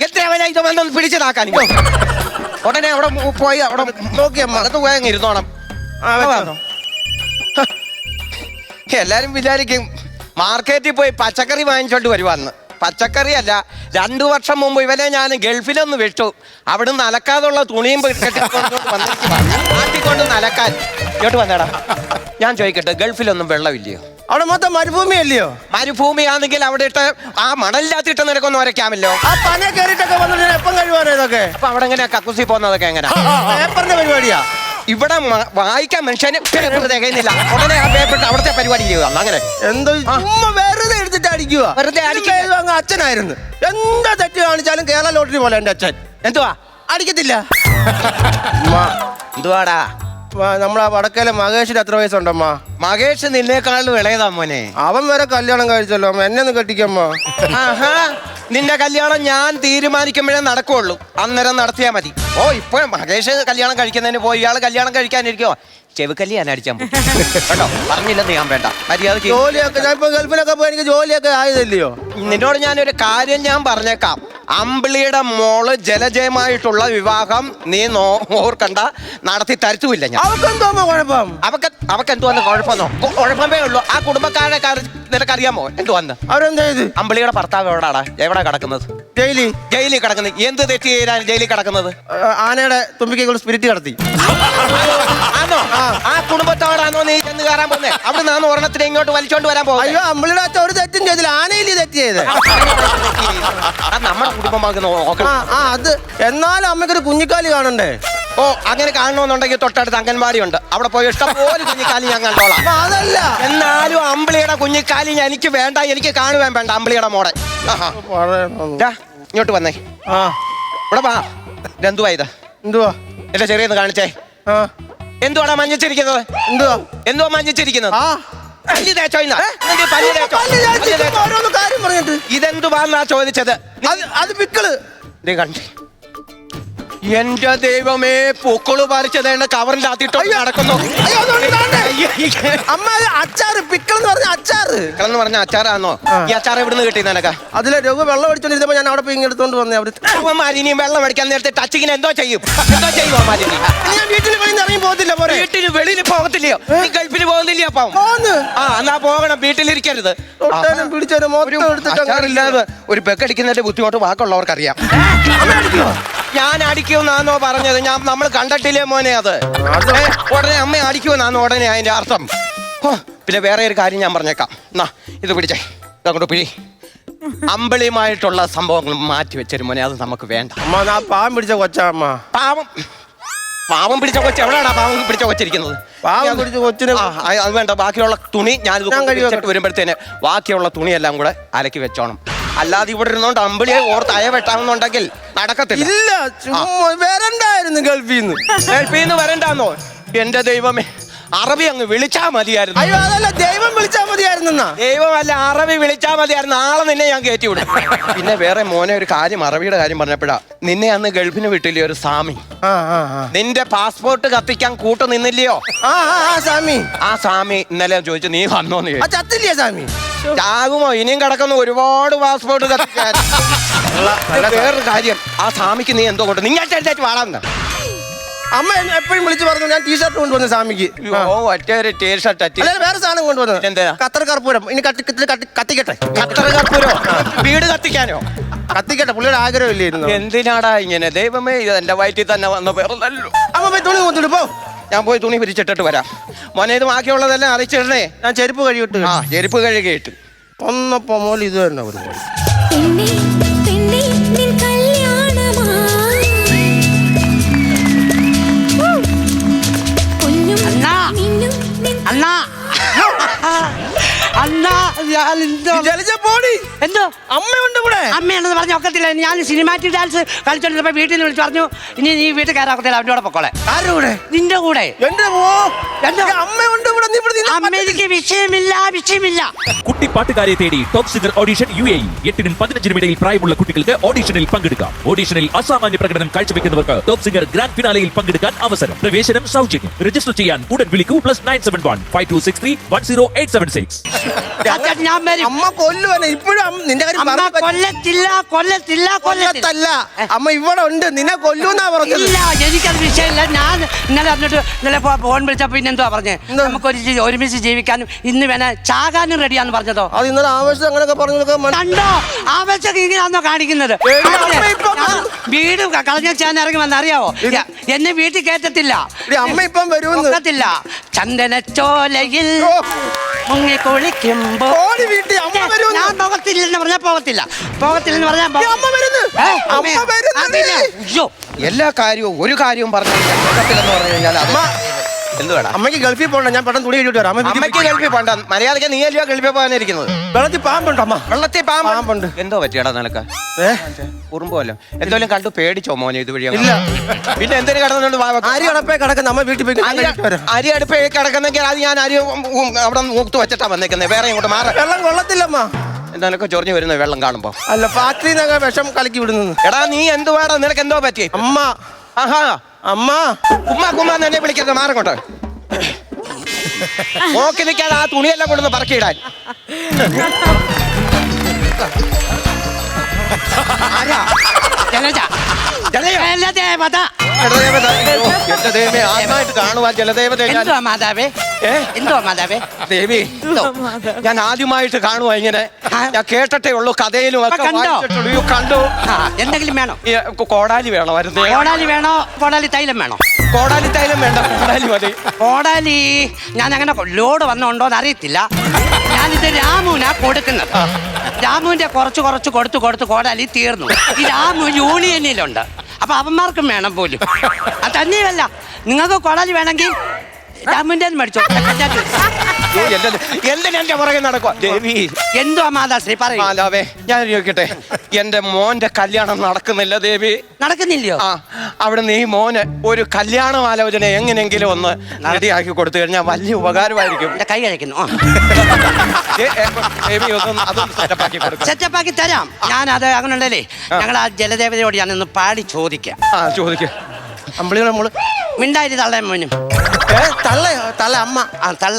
എത്രയാവാനായിട്ട് വന്നൊന്ന് പിടിച്ചതാക്കാൻ ഉടനെ അവിടെ പോയി അവിടെ നോക്കിയമ്മ അകത്ത് പോയി അങ്ങ് ഇരുന്നോണം. എല്ലാരും വിചാരിക്കും മാർക്കറ്റിൽ പോയി പച്ചക്കറി വാങ്ങിച്ചോണ്ട് വരുവാന്ന്. പച്ചക്കറി അല്ല, 2 വർഷം മുമ്പ് ഇവനെ ഞാൻ ഗൾഫിലൊന്ന് വിട്ടു. അവിടുന്ന് അലക്കാതുള്ള തുണിയും നാട്ടിക്കൊണ്ട് അലക്കാൻ ഇങ്ങോട്ട് വന്നേടാ. ഞാൻ ചോദിക്കട്ടെ, ഗൾഫിലൊന്നും വെള്ളമില്ലയോ? അവിടെ മൊത്തം മരുഭൂമി അല്ലയോ? മരുഭൂമിയാണെങ്കിൽ അവിടെ ഇട്ട് ആ മണലിനകത്തിട്ട് നിനക്കൊന്നും വരയ്ക്കാമല്ലോ. ആ പന കയറിട്ടൊക്കെ വന്നിട്ട് എപ്പം കഴിവാനോ ഇതൊക്കെ? അപ്പൊ അവിടെ എങ്ങനെയാ കക്കുസി പോകുന്നതൊക്കെ എങ്ങനെയാ? പേപ്പറിന്റെ പരിപാടിയാ. ഇവിടെ വായിക്കാൻ മനുഷ്യന് പേപ്പർ തികയുന്നില്ല. ഉടനെ ആ പേപ്പർ അവിടുത്തെ പരിപാടി ചെയ്യുക. അങ്ങനെ എന്തോ വെറുതെ എടുത്തിട്ട് അടിക്കുക. വെറുതെ അടിക്കുക. അങ്ങ് അച്ഛനായിരുന്നു. എന്താ തെറ്റ് കാണിച്ചാലും കേരള ലോട്ടറി പോലെ എന്റെ അച്ഛൻ എന്തുവാ അടിക്കത്തില്ല. എന്തുവാടാ? നമ്മളാ വടക്കേലെ മഹേഷിന് എത്ര വയസ്സുണ്ടമ്മ? മഹേഷ് നിന്നേക്കാളും ഇളയതാ മോനെ. അവൻ വരെ കല്യാണം കഴിച്ചല്ലോ അമ്മ, എന്നെ ഒന്ന് കെട്ടിക്കമ്മ. നിന്റെ കല്യാണം ഞാൻ തീരുമാനിക്കുമ്പോഴേ നടക്കുള്ളൂ, അന്നേരം നടത്തിയാ മതി. ഓ ഇപ്പൊ മഹേഷ് കല്യാണം കഴിക്കുന്നതിന് പോയി ഇയാള് കല്യാണം കഴിക്കാനിരിക്കോ? ചെവിക്കല്ലി ഞാൻ അടിച്ചാൻ കേട്ടോ, പറഞ്ഞില്ലെന്ന് ഞാൻ വേണ്ട. മര്യാദ ജോലിയൊക്കെ ഞാൻ ഇപ്പൊ ഗൾഫിലൊക്കെ പോയി എനിക്ക് ജോലിയൊക്കെ ആയതല്ലയോ? നിന്നോട് ഞാനൊരു കാര്യം ഞാൻ പറഞ്ഞേക്കാം. അമ്പിളിയുടെ മോള് ജലജയമായിട്ടുള്ള വിവാഹം നീ ഓർക്കണ്ട, നടത്തി തരത്തുമില്ല ഞാൻ. അവക്കെന്തോ കുഴപ്പം? അവക്ക് എന്തുവന്ന് കുഴപ്പമെന്നോ? കുഴപ്പമേ ഉള്ളൂ. ആ കുടുംബക്കാരെ നിനക്കറിയാമോ എന്തുവന്ന്? അവരെന്താ ചെയ്ത്? അമ്പിളിയുടെ ഭർത്താവ് എവിടാടാ? എവിടെ കിടക്കുന്നത്? ജയിലിൽ കിടക്കുന്നത്. എന്ത് തെറ്റ് ചെയ്യാൻ ജയിലിൽ കിടക്കുന്നത്? ആനയുടെ തുമ്പിക്കുള്ള സ്പിരിറ്റ് കടത്തി. ആണോ? ആ കുടുംബത്തോടാണോ നീ ചെന്ന് കയറാൻ പോകുന്നേ? അവിടെ നിന്നാണ് ഒരെണ്ണത്തിന് ഇങ്ങോട്ട് വലിച്ചോണ്ട് വരാൻ പോകും. അയ്യോ, അമ്പിളിയുടെ അച്ഛൻ ഒരു തെറ്റും ചെയ്തില്ല, ആനയില് തെറ്റ് ചെയ്ത്. നമ്മുടെ കുടുംബമാർക്ക് അത് എന്നാലും അമ്മയ്ക്കൊരു കുഞ്ഞിക്കാലി കാണണ്ടേ? ഓ അങ്ങനെ കാണണമെന്നുണ്ടെങ്കിൽ തൊട്ടടുത്ത് അംഗൻവാടി ഉണ്ട്, അവിടെ പോയി ഇഷ്ടംപോലെ കുഞ്ഞിക്കാലി ഞാൻ കണ്ടോളാം. അതല്ല, എന്നാലും അമ്പിളിയുടെ കുഞ്ഞിക്കാലി എനിക്ക് വേണ്ട, എനിക്ക് കാണുവാൻ വേണ്ട അമ്പിളിയുടെ മോടെ. ഇങ്ങോട്ട് വന്നേ, ഇവിടെ വാ. എന്തുവാ ഇത്? എന്തുവാ എന്റെ ചെറിയൊന്ന് കാണിച്ചേ. എന്തുവാടാ മഞ്ഞിച്ചിരിക്കുന്നത്? എന്തുവാ മഞ്ഞിച്ചിരിക്കുന്നത്? ഇതെന്തുവാന്നാ ചോദിച്ചത്? അത് പിക്കിള്. കണ്ടേ എന്റെ ദൈവമേ, പൂക്കള് പറിച്ചതേണ്ട കവറിന്റെ അകത്തിട്ടോ നടക്കുന്നു. അമ്മ അച്ചാറ്, പിക്കിളെന്ന് പറഞ്ഞ അച്ചാറ്. പിക്കിളെന്ന് പറഞ്ഞ അച്ചാറാണോ? ഈ അച്ചാർ എവിടുന്ന് കിട്ടി നിനക്ക്? അതിലെ രഘു വെള്ളം അടിച്ചോണ്ടിരുന്നപ്പോ ഞാൻ അവിടെ പോയി എടുത്തോണ്ട് വന്നേ. അവന്മാരിനിയും വെള്ളം അടിക്കാൻ നേരത്തെ ടച്ചിങ്ങിന് എന്തോ ചെയ്യും? ഞാൻ വീട്ടിൽ വെളിയിൽ ഇറങ്ങി പോകത്തില്ല. വീട്ടിന് വെളിയിൽ പോകത്തില്ലയോ? നീ ഗൾഫിന് പോകുന്നില്ലയോ? അപ്പം എന്നാ പോകണം, വീട്ടിലിരിക്കരുത്. പിടിച്ചൊരു ഒരു പെക്കടിക്കുന്നതിന്റെ ബുദ്ധിമുട്ട് വാക്കുള്ളവർക്കറിയാം. ഞാൻ അടിക്കുമെന്നാണോ പറഞ്ഞത്? നമ്മൾ കണ്ടിട്ടില്ലേ മോനെ അത്? ഉടനെ അമ്മ അടിക്കുമെന്നാണോ ഉടനെ അതിന്റെ അർത്ഥം? പിന്നെ വേറെ ഒരു കാര്യം ഞാൻ പറഞ്ഞേക്കാം. എന്നാ ഇത് പിടിച്ചേ, ഇതങ്ങോട്ട് പിടി. അമ്പിളിയുമായിട്ടുള്ള സംഭവങ്ങൾ മാറ്റി വെച്ചൊരു മോനെ, അത് നമുക്ക് വേണ്ട. അമ്മ പാവം പിടിച്ച കൊച്ചമ്മ. പാവം പിടിച്ച കൊച്ചു എവിടെയാണോ പാവം പിടിച്ച കൊച്ചിരിക്കുന്നത്? പാവം പിടിച്ച കൊച്ചിന് അത് വേണ്ട. ബാക്കിയുള്ള തുണി ഞാനിത് വരുമ്പോഴത്തേന് ബാക്കിയുള്ള തുണിയെല്ലാം കൂടെ അലക്കി വെച്ചോണം. അല്ലാതെ ഇവിടെ ഇരുന്നോണ്ട് അമ്പിളിയെ ഓർത്ത് അയ വെട്ടാമെന്നുണ്ടെങ്കിൽ നടക്കത്തില്ല. ഇല്ല, വരണ്ടായിരുന്നു ഗൾഫിൽ നിന്ന് വരണ്ടാന്നോ? എന്റെ ദൈവമേ, അറബി അങ്ങ് വിളിച്ചാ മതിയായിരുന്നു. അയ്യോ അതല്ല, ദൈവം വിളിച്ചാ മതിയായിരുന്ന. ദൈവമല്ല, അറബി വിളിച്ചാ മതിയായിരുന്നു. നാളെ നിന്നെ ഞാൻ കയറ്റി വിടും. പിന്നെ വേറെ മോനെ ഒരു കാര്യം, അറബിയുടെ കാര്യം പറഞ്ഞപ്പോഴാ, നിന്നെ അന്ന് ഗൾഫിന് വിട്ടില്ലേ ഒരു സാമി? നിന്റെ പാസ്പോർട്ട് കത്തിക്കാൻ കൂട്ടു നിന്നില്ലയോ? ആ സാമി ഇന്നലെ ചോദിച്ചു നീ വന്നോന്ന് ചോദിച്ചു. ചത്തില്ലേ സാമി? ചാകുമോ? ഇനിയും കിടക്കുന്നു ഒരുപാട് പാസ്പോർട്ട് കത്തിക്കാൻ. വേറൊരു കാര്യം, ആ സാമിക്ക് നീ എന്തോ കൊണ്ട് നിങ്ങൾ വാടാന്ന് അമ്മ എപ്പോഴും വിളിച്ചു പറഞ്ഞു. ഞാൻ ടീഷർട്ട് കൊണ്ടുവന്നു സാമിക്ക്. ഒറ്റ ഒരു ടീഷർട്ട് അല്ലെ വേറെ സാധനം കൊണ്ടുവന്നു. എന്താ? കത്തർ കർപ്പൂരം. ഇനി കത്തിക്കട്ടെ. കത്തർ കർപ്പൂരോ? വീട് കത്തിക്കാനോ? കത്തിക്കട്ടെ, പുള്ളിയുടെ ആഗ്രഹമില്ലായിരുന്നു. എന്തിനാടാ ഇങ്ങനെ? ദൈവമേ, ഇത് എന്റെ വയറ്റിൽ തന്നെ വന്ന പേരല്ലോ. അമ്മ പോയി തുണി കൊണ്ടിട്ട് പോ. ഞാൻ പോയി തുണി പിരിച്ചിട്ടിട്ട് വരാം. മോനെ ഇത് ബാക്കിയുള്ളതെല്ലാം അറിയിച്ചിടണേ. ഞാൻ ചെരുപ്പ് കഴുകിട്ട്. ചെരുപ്പ് കഴുകിയിട്ട് ഒന്നപ്പോ മോല് ഇത് തന്നെ ഒരു അണ്ണാ അണ്ണാ എന്തോ അമ്മയുണ്ട് കൂടെ. അമ്മയാണെന്ന് പറഞ്ഞ ഒക്കത്തില്ല. ഞാൻ സിനിമാറ്റിക് ഡാൻസ് കളിച്ചോണ്ടിരുന്നപ്പോ വീട്ടിൽ നിന്ന് വിളിച്ചു പറഞ്ഞു, ഇനി നീ വീട്ടിൽ കയറാക്കത്തില്ല, അവൻ്റെ കൂടെ പൊക്കോളെ. ആരുടെ കൂടെ? നിന്റെ കൂടെ. അമ്മയുണ്ട് കൂടെ. അമ്മയ്ക്ക് വിഷയമില്ല. കുട്ടിപ്പാട്ടുകാരെ തേടി ടോപ്പ് സിംഗർ ഓഡിഷൻ UAE. 8-നും 15-നും ഇടയിൽ പ്രായമുള്ള കുട്ടികൾക്ക് ഓഡിഷനിൽ പങ്കെടുക്കാം. ഓഡിഷനിൽ അസാമാന്യ പ്രകടനം കാഴ്ചവെക്കുന്നവർക്ക് ടോപ്പ് സിംഗർ ഗ്രാൻഡ് ഫിനാലയിൽ പങ്കെടുക്കാൻ അവസരം. പ്രവേശനം സൗജന്യം. രജിസ്റ്റർ ചെയ്യാൻ ഉടൻ വിളിക്കൂ. +971 5263 10876. ഞാൻ വരും. അമ്മ കൊല്ലുവനെ ഇപ്പോഴും നിന്റെ കാര്യം അമ്മ പറഞ്ഞു കൊല്ലത്തില്ല കൊല്ലത്തില്ല കൊല്ലത്തില്ല. കൊല്ലത്തല്ല അമ്മ ഇവിടെ ഉണ്ട് നിന്നെ കൊല്ലൂന്നാ പറഞ്ഞത്. ഇല്ല എനിക്കത് വിഷയമില്ല. ഞാൻ ഇന്നലെ എന്നിട്ട് ഇന്നലെ ഫോൺ വിളിച്ചപ്പോ പിന്നെ എന്തുവാ പറഞ്ഞേ, നമുക്കൊരു ഒരുമിച്ച് ജീവിക്കാനും ഇന്ന് വേണേ ചാകാനും റെഡിയാന്ന് പറഞ്ഞതോ. അത് ഇന്നലെ ആവേശം അങ്ങനെയൊക്കെ പറഞ്ഞതൊക്കെ കണ്ടോ ആവശ്യം ഇങ്ങനെയാണോ കാണിക്കുന്നത്? വീട് കളഞ്ഞ ഞാൻ ഇറങ്ങി വന്നറിയാവോ, എന്നെ വീട്ടിൽ കയറ്റത്തില്ല. അമ്മ ഇപ്പം വരുത്തില്ല. ചന്ദനച്ചോലയിൽ മുങ്ങി കുളിക്കുമ്പോ ഞാൻ പോകത്തില്ലെന്ന് പറഞ്ഞാൽ പോകത്തില്ലെന്ന് പറഞ്ഞാൽ അയ്യോ എല്ലാ കാര്യവും ഒരു കാര്യവും പറഞ്ഞു കഴിഞ്ഞാൽ എന്ത് വേണം? അമ്മയ്ക്ക് ഗൾഫിൽ പോകണ്ട, ഞാൻ പെട്ടെന്ന് തുണി കഴിച്ചിട്ട് വരാം. അമ്മയ്ക്ക് ഗൾഫിൽ പോകണ്ട, മര്യാദയ്ക്ക് നീ അല്ലയോ ഗൾഫിൽ പോകാനിരിക്കുന്നത്? വെള്ളത്തിൽ പാമ്പുണ്ടോ അമ്മ? വെള്ളത്തിൽ പാമ്പുണ്ട്. എന്തോ പറ്റിയടാ നിനക്ക്? കുറുമ്പോല്ലോ എന്തോലും കണ്ടു പേടിച്ചോ മോനെ ഇതുവഴി? ഇല്ല. പിന്നെ എന്തിനു കിടന്നുകൊണ്ട് അരി അടപ്പേ കിടക്കുന്ന അമ്മ വീട്ടിൽ പോയി അരി അടുപ്പേ കിടക്കുന്നെങ്കിൽ അത് ഞാൻ അരി അവിടെ മൂത്ത് വെച്ചിട്ടാ വന്നേക്കുന്നത്. വേറെ ഇങ്ങോട്ട് മാറ. വെള്ളം കൊള്ളത്തില്ലമ്മ. എന്താണൊക്കെ ചൊറിഞ്ഞു വരുന്നത് വെള്ളം കാണുമ്പോ? അല്ല ഫാക്ടറിയിൽ നിന്നൊക്കെ വിഷം കലക്കി വിടുന്നു. എടാ നീ എന്തുവാടാ, നിനക്ക് എന്തോ പറ്റി? അമ്മ ആഹാ അമ്മ കുമ്മാന്ന് എന്നെ വിളിക്കരുത്, മാറങ്ങോട്ട്. നോക്കി നിൽക്കാതെ ആ തുണിയെല്ലാം കൊണ്ടൊന്ന് പറക്കിയിടാൻ. ആദ്യമായിട്ട് കാണുവാൻ ജലദേവത. ദേവി ഞാൻ ആദ്യമായിട്ട് കാണുവാ ഇങ്ങനെ. ഞാൻ കേട്ടിട്ടേ ഉള്ളൂ, കഥയിലും ഒക്കെ കണ്ടു. എന്തെങ്കിലും വേണോ? കോടാലി വേണമായിരുന്നു. കോടാലി വേണോ? കോടാലി തൈലം വേണോ? കോടാലി തൈലം വേണ്ട, കോടാലി മതി. കോടാലി ഞാൻ അങ്ങനെ ലോഡ് വന്നോണ്ടോന്ന് അറിയത്തില്ല. ഞാനിത് രാമുവിനാ കൊടുക്കുന്നത്. രാമുവിന്റെ കുറച്ച് കൊടുത്ത് കോടാലി തീർന്നു. ഈ രാമു യൂണിയനിലുണ്ട്. അപ്പൊ അവന്മാർക്കും വേണം പോലും. അത് തന്നെയല്ല, നിങ്ങൾക്ക് കോടാലി വേണമെങ്കിൽ രാമുവിന്റെ മേടിച്ചോ. എന്തിനെ പുറകെ നടക്കുക ദേവി? എന്തുവാ മാതാശ്രീ പറയൂ. മാതാവേ ഞാൻ ചോദിക്കട്ടെ, എന്റെ മോന്റെ കല്യാണം നടക്കുന്നില്ല ദേവി. നടക്കുന്നില്ലയോ? ആ അവിടെ നീ മോന് ഒരു കല്യാണാലോചന എങ്ങനെയെങ്കിലും ഒന്ന് റെഡിയാക്കി കൊടുത്തു കഴിഞ്ഞാൽ വലിയ ഉപകാരമായിരിക്കും. എന്റെ കൈ കഴിക്കുന്നു. ദേവി അതൊന്ന് സെറ്റപ്പാക്കി കൊടുക്കും. സെറ്റപ്പാക്കി തരാം. ഞാനത് അങ്ങനെ ഉണ്ടല്ലേ, ഞങ്ങൾ ആ ജലദേവതയോട് ഞാനൊന്ന് പാടി ചോദിക്കാം. ചോദിക്കാം. അമ്പിളിയുടെ മോള് മിണ്ടായി തള്ളേ മോനും. തള്ള അമ്മ. ആ തള്ള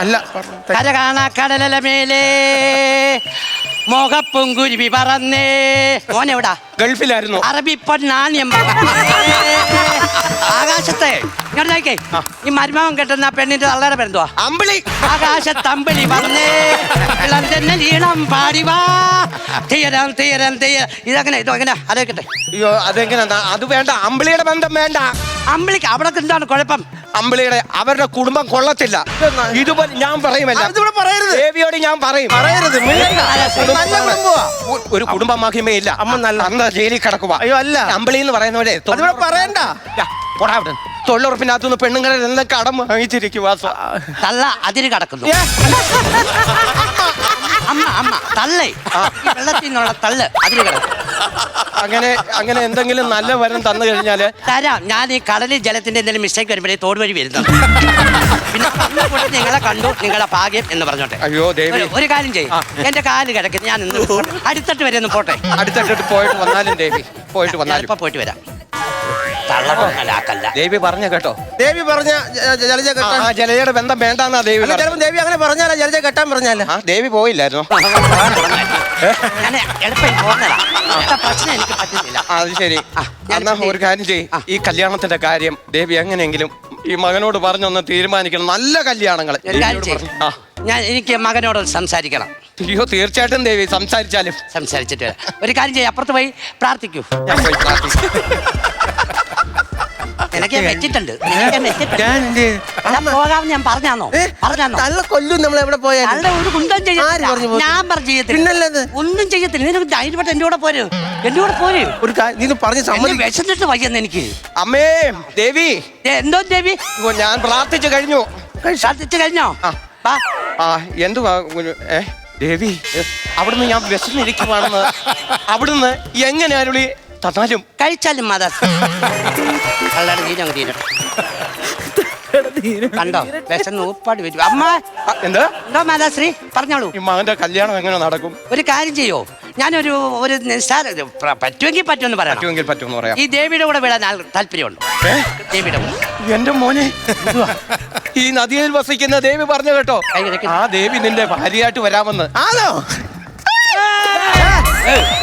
അല്ല. കര കാണാ കടലല മേലേ മോഹപ്പുങ്കുരുവി പറന്നേ. മോനെവിടാ? ഗൾഫിലായിരുന്നു. അറബി പൊന്നാണ്യം ആകാശത്തെ ഇങ്ങോട്ടേക്കേ. ഈ മരുമകൻ കെട്ടുന്ന പെണ്ണിന്റെ തള്ളയുടെ പേരെന്തുവാ? അമ്പിളി. ആകാശത്തമ്പിളി വന്നേ ഇളം തന്നെ ഈണം പാടിവാ തീരം ഇതങ്ങനെ ഇതെങ്ങനെ അതേക്കട്ടെ. അയ്യോ അതെങ്ങനെ? അത് വേണ്ട, അമ്പിളിയുടെ ബന്ധം വേണ്ട. അമ്പിളിക്ക് അവിടെ എന്താണ് കുഴപ്പം? അമ്പിളിയുടെ അവരുടെ കുടുംബം കൊള്ളത്തില്ല. ഇതുപോലെ ഞാൻ പറയുമല്ല, ദേവിയോട് ഞാൻ പറയും. ഒരു കുടുംബ മഹിമയില്ല. അമ്മ നല്ല ജയിലിൽ കിടക്കുക. അയ്യോ അല്ല, അമ്പിളി എന്ന് പറയുന്നവരെ പറയണ്ട. തൊഴിലുറപ്പിനകത്തുനിന്ന് പെണ്ണുങ്ങളെ എല്ലാം കടം വാങ്ങിച്ചിരിക്കുക. തള്ള അതിര് കടക്കുന്നു. അമ്മ തള്ളേ വെള്ളത്തിൽ നിന്നുള്ള തള്ള് അതിര് കിടക്കും. അങ്ങനെ എന്തെങ്കിലും നല്ല വരം തന്നു കഴിഞ്ഞാല് തരാം. ഞാൻ ഈ കടലിൽ ജലത്തിന്റെ എന്തെങ്കിലും മിസ്റ്റേക്ക് വരുമ്പോഴേ തോട് വഴി വരുന്നത്. പിന്നെ നിങ്ങളെ കണ്ടു, നിങ്ങളെ ഭാഗ്യം എന്ന് പറഞ്ഞോട്ടെ. അയ്യോ ദേവി ഒരു കാര്യം ചെയ്യും, എന്റെ കാല് കിടക്കും. ഞാൻ അടുത്തട്ട് വരെ ഒന്ന് പോട്ടെ. അടുത്തട്ട് പോയിട്ട് വന്നാലും ദേവി പോയിട്ട് വന്നാലും ഇപ്പൊ പോയിട്ട് വരാം. ദേവി പറഞ്ഞ കേട്ടോ? ദേവി പറഞ്ഞ ജലജ കെട്ടാൻ ജലജയുടെ ബന്ധം വേണ്ടെന്നാ ദേവി. ദേവി അങ്ങനെ പറഞ്ഞാലോ, ജലജ കെട്ടാൻ പറഞ്ഞാലോ? ദേവി പോയില്ലായിരുന്നു. പ്രശ്നം എനിക്ക് പറ്റുന്നില്ല. അത് ശരി. എന്നാ ഒരു കാര്യം ചെയ്യും, ഈ കല്യാണത്തിന്റെ കാര്യം ദേവി എങ്ങനെയെങ്കിലും ഈ മകനോട് പറഞ്ഞൊന്ന് തീരുമാനിക്കണം. നല്ല കല്യാണങ്ങൾ. എനിക്ക് മകനോട് സംസാരിക്കണം. അയ്യോ തീർച്ചയായിട്ടും ദേവി സംസാരിച്ചിട്ട് ഒരു കാര്യം ചെയ്യും, അപ്പുറത്ത് പോയി പ്രാർത്ഥിക്കൂ. എനിക്ക് വെച്ചിട്ടുണ്ട്. പോകാം ഞാൻ പറഞ്ഞാന്നോ? തള്ള കൊല്ലും നമ്മൾ എവിടെ പോയാൽ. ഒരു കുന്തം ചെയ്യത്തില്ല. ഞാൻ ചെയ്യത്തില്ല, ഒന്നും ചെയ്യത്തില്ല. നിനക്ക് ധൈര്യപ്പെട്ട് എന്റെ കൂടെ പോര്, എന്റെ കൂടെ പോര്. ഒരു നീ പറഞ്ഞ വിശന്നിട്ട് വയ്യെന്ന് എനിക്ക്. അമ്മേ ദേവി. എന്തോ ദേവി? ഞാൻ പ്രാർത്ഥിച്ചു കഴിഞ്ഞു. പ്രാർത്ഥിച്ചു കഴിഞ്ഞോ? എന്തുവാ ദേവി? അവിടുന്ന് ഞാൻ വിശന്നിരിക്കുവാണെന്ന് അവിടുന്ന് എങ്ങനെ അരുളി തന്നാലും കഴിച്ചാലും മാതാ കണ്ടോ വിശന്ന് ഊപ്പാട് വരും. അമ്മ എന്തോ മാതാശ്രീ പറഞ്ഞോളൂ. ഈ മകന്റെ കല്യാണം എങ്ങനെ നടക്കും? ഒരു കാര്യം ചെയ്യോ, ഞാനൊരു പറ്റുമെങ്കിൽ പറ്റുമെന്ന് പറയാം. പറ്റുമെന്ന് പറയാം. ഈ ദേവിയുടെ കൂടെ വിടാൻ താല്പര്യമുണ്ട്. ദേവിയുടെ എന്റെ മോനെ ഈ നദിയിൽ വസിക്കുന്ന ദേവി പറഞ്ഞു കേട്ടോ, കൈ കിടക്ക്. ആ ദേവി നിന്റെ ഭാര്യയായിട്ട് വരാമെന്ന്. ആണോ?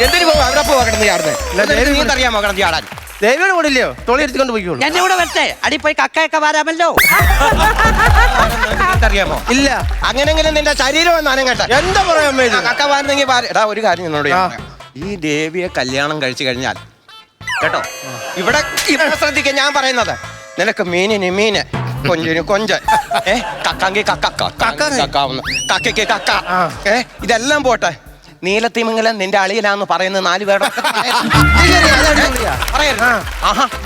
എന്തിനു പോകും അവിടെ പോവാ കിടന്ന് ഇല്ല, ചാടുന്നത്? ദേവി നീന്തറിയാമോ കിടന്ന് ചാടാൻ? ദേവിയോട് കൂടില്ലയോ? തോളി എടുത്തുകൊണ്ട് പോയിക്കോളൂ. എന്നെ കൂടെ വരട്ടെ, അടി പോയി കക്കയൊക്കെ വരാമല്ലോ. അറിയാമോ? ഇല്ല. അങ്ങനെങ്കിലും നിന്റെ ശരീരം എന്നാനും കേട്ടെ. എന്താ പറയാ അമ്മേ ഇത്? കക്ക വാരുന്നെങ്കിൽ എടാ ഒരു കാര്യം നിന്നോട് ഞാൻ ആ. പറയാം. ഈ ദേവിയെ കല്യാണം കഴിച്ചു കഴിഞ്ഞാൽ കേട്ടോ, ഇവിടെ ശ്രദ്ധിക്കാൻ ഞാൻ പറയുന്നത്, നിനക്ക് മീനിന് മീന്, കൊഞ്ചിന് കൊഞ്ച്, കക്കാങ്കി കക്കാവുന്നു, കക്കയ്ക്ക് കക്ക, ഇതെല്ലാം പോട്ടെ. നീലത്തിമിംഗലം നിന്റെ അളിയനാന്ന് പറയുന്നത് 4 പേരുടെ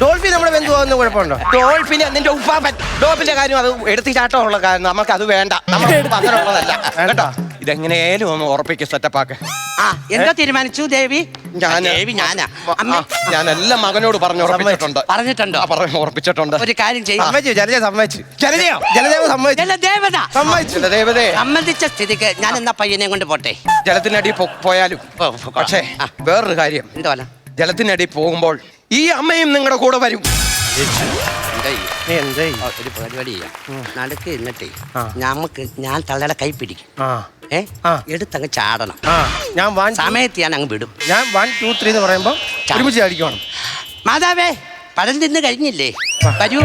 ഡോൾഫിൻ നമ്മുടെ ബന്ധുവാകുന്ന കുഴപ്പമുണ്ടോ? ഡോൾഫിന് നിന്റെ ഉപ്പാപ്പൻ ഡോൾഫിന്റെ കാര്യം അത് എടുത്തിച്ചാട്ടമുള്ള കാര്യം, നമുക്ക് അത് വേണ്ട, നമുക്ക് അങ്ങനെയുള്ളതല്ല കേട്ടോ. ഇതെങ്ങനെയാലും ഒന്ന് ഉറപ്പിക്ക്, സെറ്റപ്പാക്ക്. ആ എന്താ തീരുമാനിച്ചു ദേവി? ദേവി ഞാനാ. അമ്മ ഞാൻ എല്ലാം മകനോട് പറഞ്ഞു ഉറപ്പിച്ചിട്ടുണ്ട്. പറഞ്ഞിട്ടുണ്ടോ? പറഞ്ഞു ഉറപ്പിച്ചിട്ടുണ്ട്. ഒരു കാര്യം ചെയ്യും. സമ്മതിച്ചു, ജലജ സമ്മതിച്ചു. ജലജയോ? ജലദേവ സമ്മതിച്ചു. ദേവത സമ്മതിച്ചു. ദേവതേ, സമ്മതിച്ച സ്ഥിതിക്ക് ഞാൻ എന്നാ പയ്യനെ കൊണ്ട് പോട്ടെ. ജലത്തിനടി പോയാലും പക്ഷേ വേറൊരു കാര്യം, എന്തോ ജലത്തിനടി പോകുമ്പോൾ ഈ അമ്മയും നിങ്ങളുടെ കൂടെ വരും. എന്തേ? ഒരു പരിപാടി ചെയ്യാം. നടുക്ക് എന്നിട്ടേ ഞാൻ തള്ളയുടെ കൈ പിടിക്കും. എടുത്തങ്ങ് ചാടണം. ഞാൻ സമയത്ത് ഞാൻ അങ്ങ് വിടും. 1 2 3 എന്ന് പറയുമ്പോ ഒരുമിച്ച് അടിക്കണം. മാതാവേ, പഴം തിന്ന് കഴിഞ്ഞില്ലേ? വരൂ,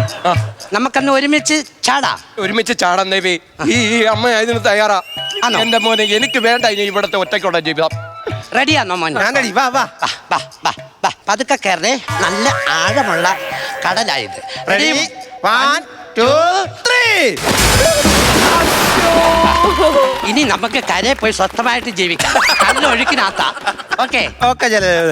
നമുക്കന്ന് ഒരുമിച്ച് ചാടാ. ഒരുമിച്ച് ചാടാൻ ദേവി. ഈ അമ്മ അതിന് തയ്യാറാ. ആണോ? എന്റെ മോനെ, എനിക്ക് വേണ്ട ഇനി ഇവിടുത്തെ ഒറ്റയ്ക്കുള്ള ജീവിതം. റെഡിയാണോ മോൻ? ഞാൻ ready. വാ വാ. പതുക്കെ കയറേ. നല്ല ആഴമുള്ള കടലായത്. Ready? 1 2 3. ഇനി നമുക്ക് കരയിൽ പോയി സ്വസ്ഥമായിട്ട് ജീവിക്കാം. കല്ലൊഴുക്കിനകത്താ. Okay okay ജലദേവ.